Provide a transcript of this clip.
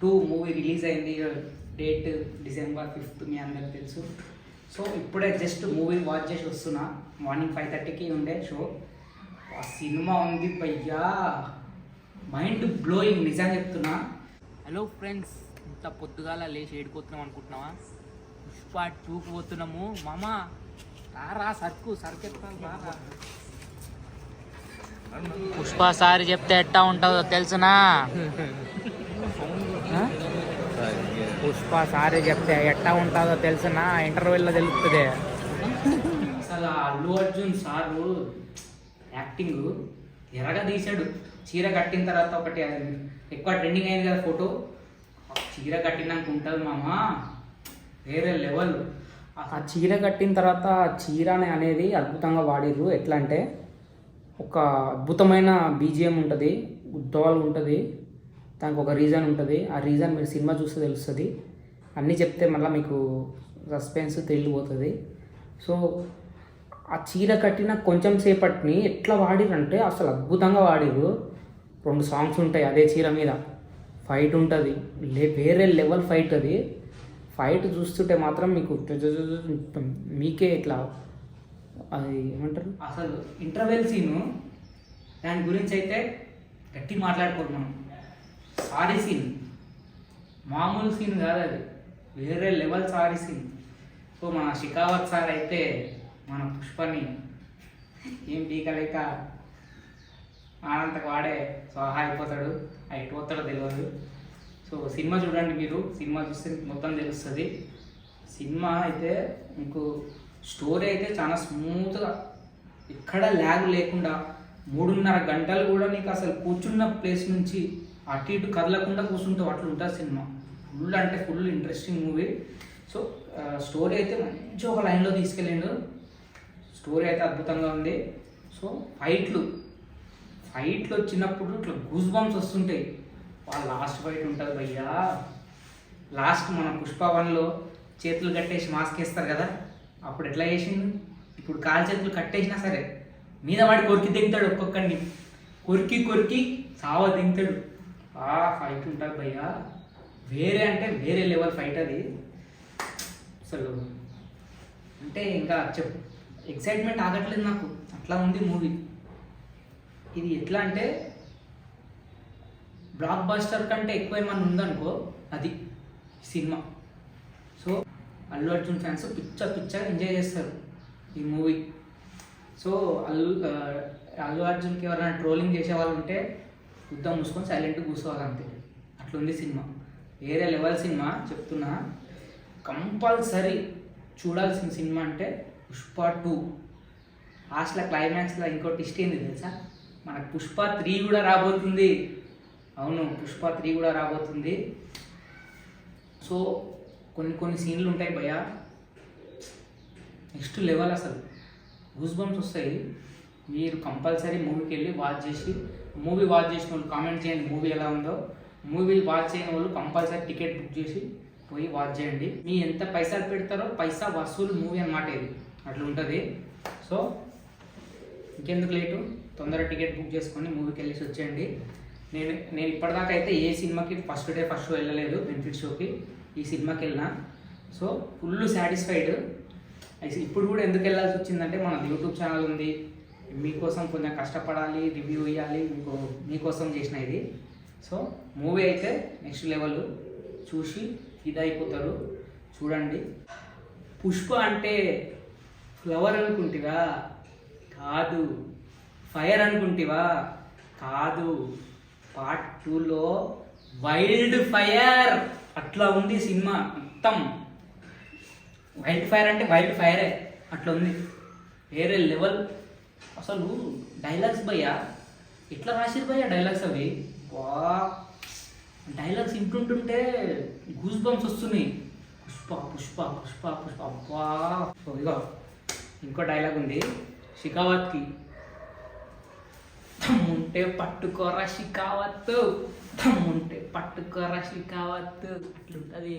2 movie release అయింది. Date December 5th మీ అందరికి తెలుసు. సో ఇప్పుడే జస్ట్ మూవీ వాచ్ చేసి వస్తున్నా. మార్నింగ్ 5:30కి ఉండే షో. ఆ సినిమా ఉంది భయ్యా, మైండ్ బ్లోయింగ్, నిజం చెప్తున్నా. హలో ఫ్రెండ్స్, ఇంత పొద్దుగాల లేచి ఏడుకోతున్నాం అనుకుంటున్నావా? పుష్ప 2కి పోతున్నాము. మామ రారా, సరుకెత్తాను రారా. పుష్ప సారి చెప్తే ఎట్టా ఉంటుందో తెలుసునా? పుష్ప సారి చెప్తే ఎట్టా ఉంటుందో తెలుసునా? ఇంటర్వ్యూలో తెలుస్తుంది. అసలు అల్లు అర్జున్ సారు యాక్టింగ్ ఎర్రగా తీశాడు. చీర కట్టిన తర్వాత ఒకటి ఎక్కువ ట్రెండింగ్ అయింది కదా ఫోటో. చీర కట్టినాక ఉంటుంది మామ, వేరే లెవెల్. ఆ చీర కట్టిన తర్వాత చీర అనేది అద్భుతంగా వాడిర్రు. ఎట్లా అంటే ఒక అద్భుతమైన బీజిఎం ఉంటుంది, ఉద్యోగాలు ఉంటుంది, దానికి ఒక రీజన్ ఉంటుంది. ఆ రీజన్ మీరు సినిమా చూస్తే తెలుస్తుంది. అన్నీ చెప్తే మళ్ళీ మీకు సస్పెన్స్ తెలియపోతుంది. సో ఆ చీర కట్టిన కొంచెం సేపటిని ఎట్లా వాడిరంటే అసలు అద్భుతంగా వాడిరు. 2 సాంగ్స్ ఉంటాయి అదే చీర మీద, ఫైట్ ఉంటుంది, వేరే లెవెల్ ఫైట్. అది ఫైట్ చూస్తుంటే మాత్రం మీకు మీకే ఇట్లా అది ఏమంటారు, అసలు ఇంటర్వెల్ సీను దాని గురించి అయితే గట్టి మాట్లాడుకుంటున్నాం. సారీ సీన్ మామూలు సీన్ కాదు, అది వేరే లెవెల్ సారీ సీన్. సో మన షికావత్ సార్ అయితే మన పుష్పని ఏం పీకలేక ఆనంతకు వాడే స్వాహా అయిపోతాడు. అయిపోతాడో తెలియదు. సో సినిమా చూడండి, మీరు సినిమా చూస్తే మొత్తం తెలుస్తుంది. సినిమా అయితే మీకు స్టోరీ అయితే చాలా స్మూత్గా, ఎక్కడ ల్యాగ్ లేకుండా 3.5 గంటలు కూడా నీకు అసలు కూర్చున్న ప్లేస్ నుంచి అటు ఇటు కదలకుండా కూర్చుంటావు, అట్లా ఉంటుంది సినిమా. ఫుల్ అంటే full interesting movie. So story అయితే మంచి ఒక లైన్లో తీసుకెళ్ళిండు. స్టోరీ అయితే అద్భుతంగా ఉంది. సో ఫైట్లు వచ్చినప్పుడు ఇట్లా గూస్ బంప్స్ వస్తుంటాయి. లాస్ట్ ఫైట్ ఉంటుంది భయ్యా. లాస్ట్ మన పుష్ప 1లో చేతులు కట్టేసి మాస్క్ వేస్తారు కదా, అప్పుడు ఎట్లా చేసిండు. ఇప్పుడు కాలు చేతులు కట్టేసినా సరే మీద వాడి కొరికి దిగుతాడు, ఒక్కొక్కడిని కొరికి సావ దిగుతాడు. ఆ ఫైట్ ఉంటుంది భయ్యా, వేరే అంటే వేరే లెవెల్ ఫైట్ అది. అసలు అంటే ఇంకా ఎక్సైట్మెంట్ ఆగట్లేదు నాకు, అట్లా ఉంది మూవీ. ఇది ఎట్లా అంటే బ్లాక్ బస్టర్ కంటే ఎక్కువ ఏమన్నా ఉందనుకో అది సినిమా. సో అల్లు అర్జున్ ఫ్యాన్స్ పిచ్చగా ఎంజాయ్ చేస్తారు ఈ మూవీ. సో అల్లు అర్జున్కి ఎవరైనా ట్రోలింగ్ చేసే వాళ్ళు ఉంటే యుద్ధం మూసుకొని సైలెంట్గా కూర్చోవాలి, అంతే. అట్లుంది సినిమా, వేరే లెవెల్ సినిమా చెప్తున్నా. కంపల్సరీ చూడాల్సిన సినిమా అంటే పుష్ప 2. లాస్ట్లో క్లైమాక్స్లో ఇంకో ట్విస్ట్ ఏంది తెలుసా, మనకు పుష్ప 3 కూడా రాబోతుంది. అవును, పుష్ప 3 కూడా రాబోతుంది. సో కొన్ని సీన్లు ఉంటాయి భయ్యా, నెక్స్ట్ లెవెల్, అసలు గూస్ బంప్స్ వస్తాయి. మీరు కంపల్సరీ మూవీకి వెళ్ళి వాచ్ చేసి, మూవీ వాచ్ చేసిన వాళ్ళు కామెంట్ చేయండి మూవీ ఎలా ఉందో. మూవీ వాచ్ చేయని వాళ్ళు కంపల్సరీ టికెట్ బుక్ చేసి పోయి వాచ్ చేయండి. మీ ఎంత పైసలు పెడతారో పైసా వసూలు మూవీ అన్నమాట ఇది, అట్లా ఉంటుంది. సో ఇంకెందుకు లేటు, తొందరగా టికెట్ బుక్ చేసుకొని మూవీకి వెళ్ళేసి వచ్చేయండి. నేను ఇప్పటిదాకా అయితే ఏ సినిమాకి ఫస్ట్ షో వెళ్ళలేదు, బెనిఫిట్ షోకి. ఈ సినిమాకి వెళ్ళినా. So full satisfied. ఇప్పుడు కూడా ఎందుకు వెళ్ళాల్సి వచ్చిందంటే మనది యూట్యూబ్ ఛానల్ ఉంది, మీకోసం కొంచెం కష్టపడాలి, రివ్యూ ఇవ్వాలి, మీకోసం చేసిన ఇది. సో మూవీ అయితే నెక్స్ట్ లెవెల్, చూసి ఇది అయిపోతారు, చూడండి. పుష్ప అంటే ఫ్లవర్ అనుకుంటివా? కాదు. ఫైర్ అనుకుంటివా? కాదు. పార్ట్ 2లో వైల్డ్ ఫైర్. అట్లా ఉంది సినిమా మొత్తం. వైల్డ్ ఫైర్ అంటే వైల్డ్ ఫైరే, అట్లా ఉంది, వేరే లెవెల్. అసలు డైలాగ్స్ భయ్యా ఎట్లా రాసిరు భయ్యా డైలాగ్స్ అవి. వా, డైలాగ్స్ ఇంటుంటుంటే గూస్ బంప్స్ వస్తున్నాయి. పుష్ప పుష్ప పుష్ప పుష్ప అబ్బా. ఇగో ఇంకో డైలాగ్ ఉంది షికావత్కి, దమ్ముంటే పట్టుకోరా షికావత్, దమ్ముంటే పట్టుకోరా షికావత్, అట్లుంటుంది.